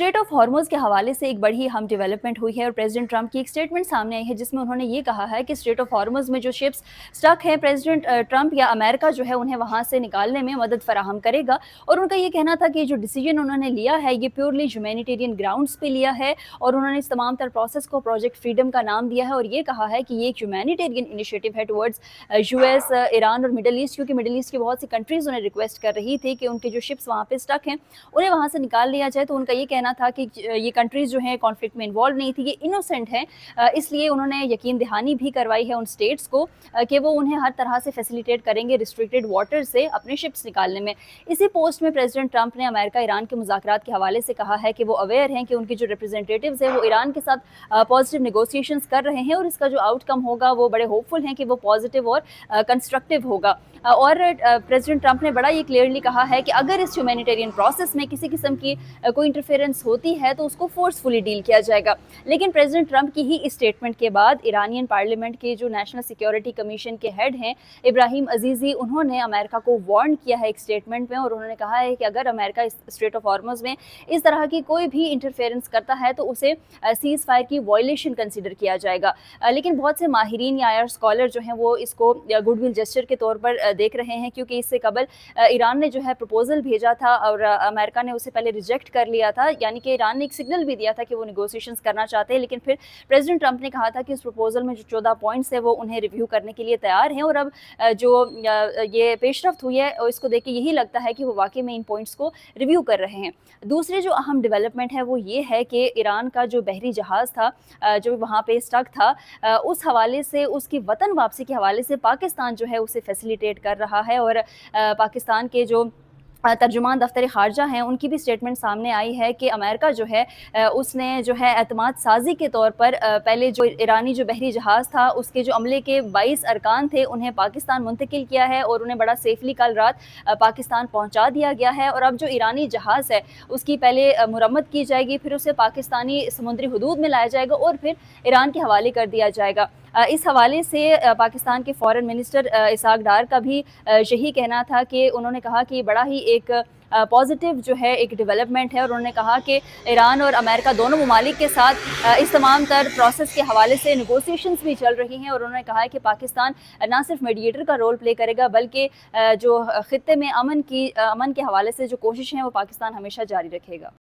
Straight of हॉर्मोज़ के हवाले से एक बड़ी अहम डेवलपमेंट हुई है और प्रेसिडेंट ट्रंप की एक स्टेटमेंट सामने आई है जिसमें उन्होंने ये कहा है कि स्ट्रेट ऑफ हॉर्मोज़ में जो शिप्स स्टक हैं, प्रेसिडेंट ट्रंप या अमेरिका जो है उन्हें वहाँ से निकालने में मदद फराहम करेगा। और उनका ये कहना था कि जो डिसीजन उन्होंने लिया है ये प्योरली ह्यूमैनिटेरियन ग्राउंड्स पे लिया है और उन्होंने इस तमाम तर प्रोसेस को प्रोजेक्ट फ्रीडम का नाम दिया है और ये कहा है कि ये एक ह्यूमैनिटेरियन इनिशिएटिव है टुवर्ड्स यूएस, ईरान और मिडल ईस्ट, क्योंकि मिडल ईस्ट की बहुत सी कंट्रीज़ उन्हें रिक्वेस्ट कर रही थी कि उनके जो शिप्स वहाँ पे स्टक हैं उन्हें वहाँ से निकाल लिया जाए। तो उनका ये कहना था कि ये कंट्रीज़ जो हैं कॉन्फ्लिक्ट में इन्वॉल्व नहीं थी, ये इनोसेंट हैं। इसलिए उन्होंने यकीन दहानी भी करवाई है उन स्टेट्स को कि वो उन्हें हर तरह से फैसिलिटेट करेंगे रिस्ट्रिक्टेड वाटर से अपने शिप्स निकालने में। इसी पोस्ट में प्रेसिडेंट ट्रंप ने अमेरिका ईरान के मुज़ाकरात के हवाले से कहा है कि वो अवेयर हैं कि उनके जो रिप्रेजेंटेटिव्स हैं वो ईरान के साथ पॉजिटिव नेगोशिएशंस कर रहे हैं और इसका जो आउटकम होगा वो बड़े होपफुल हैं कि वो पॉजिटिव और कंस्ट्रक्टिव होगा। और प्रेसिडेंट ट्रंप ने बड़ा ये क्लियरली कहा है कि अगर इस ह्यूमैनिटेरियन प्रोसेस में किसी किस्म की कोई इंटरफेरेंस होती है तो उसको फोर्सफुली डील किया जाएगा। लेकिन प्रेसिडेंट ट्रंप की ही इस स्टेटमेंट के बाद ईरानियन पार्लियामेंट के जो नेशनल सिक्योरिटी कमीशन के हेड हैं इब्राहिम अजीज़ी, उन्होंने अमेरिका को वार्न किया है एक स्टेटमेंट में और उन्होंने कहा है कि अगर अमेरिका इस स्ट्रेट ऑफ हॉर्मज़ में इस तरह की कोई भी इंटरफेरेंस करता है तो उसे सीज़ फायर की वायलेशन कंसिडर किया जाएगा। लेकिन बहुत से माहिरीन या आयर स्कॉलर जो हैं वो इसको गुडविल जेस्चर के तौर पर देख रहे हैं, क्योंकि इससे कबल ईरान ने जो है प्रपोजल भेजा था और अमेरिका ने उसे पहले रिजेक्ट कर लिया था, यानी कि ईरान ने एक सिग्नल भी दिया था कि वो नेगोशिएशंस करना चाहते हैं। लेकिन फिर प्रेसिडेंट ट्रंप ने कहा था कि उस प्रपोजल में जो 14 पॉइंट्स है वो उन्हें रिव्यू करने के लिए तैयार हैं और अब जो ये पेशरफ्त हुई है इसको देख के यही लगता है कि वो वाकई में इन पॉइंट्स को रिव्यू कर रहे हैं। दूसरी जो अहम डेवलपमेंट है वो ये है कि ईरान का जो बहरी जहाज़ था जो वहाँ पे स्टक था, उस हवाले से उसकी वतन वापसी के हवाले से पाकिस्तान जो है उसे फैसिलिटेट कर रहा है और पाकिस्तान के जो तर्जुमान दफ्तर ख़ारजा हैं उनकी भी स्टेटमेंट सामने आई है कि अमेरिका जो है उसने जो है एतमाद साजी के तौर पर पहले जो ईरानी जो बहरी जहाज़ था उसके जो अमले के 22 अरकान थे उन्हें पाकिस्तान मुंतकिल किया है और उन्हें बड़ा सेफली कल रात पाकिस्तान पहुंचा दिया गया है। और अब जो ईरानी जहाज़ है उसकी पहले मुरम्मत की जाएगी, फिर उसे पाकिस्तानी समुद्री हदूद में लाया जाएगा और फिर ईरान के हवाले कर दिया जाएगा। इस हवाले से पाकिस्तान के फॉरेन मिनिस्टर इसहाक डार का भी यही कहना था कि उन्होंने कहा कि बड़ा ही एक पॉजिटिव जो है एक डेवलपमेंट है और उन्होंने कहा कि ईरान और अमेरिका दोनों ममालिक के साथ इस तमाम तर प्रोसेस के हवाले से नेगोशिएशंस भी चल रही हैं और उन्होंने कहा है कि पाकिस्तान ना सिर्फ मीडिएटर का रोल प्ले करेगा बल्कि जो खित्ते में अमन के हवाले से जो कोशिशें हैं वो पाकिस्तान हमेशा जारी रखेगा।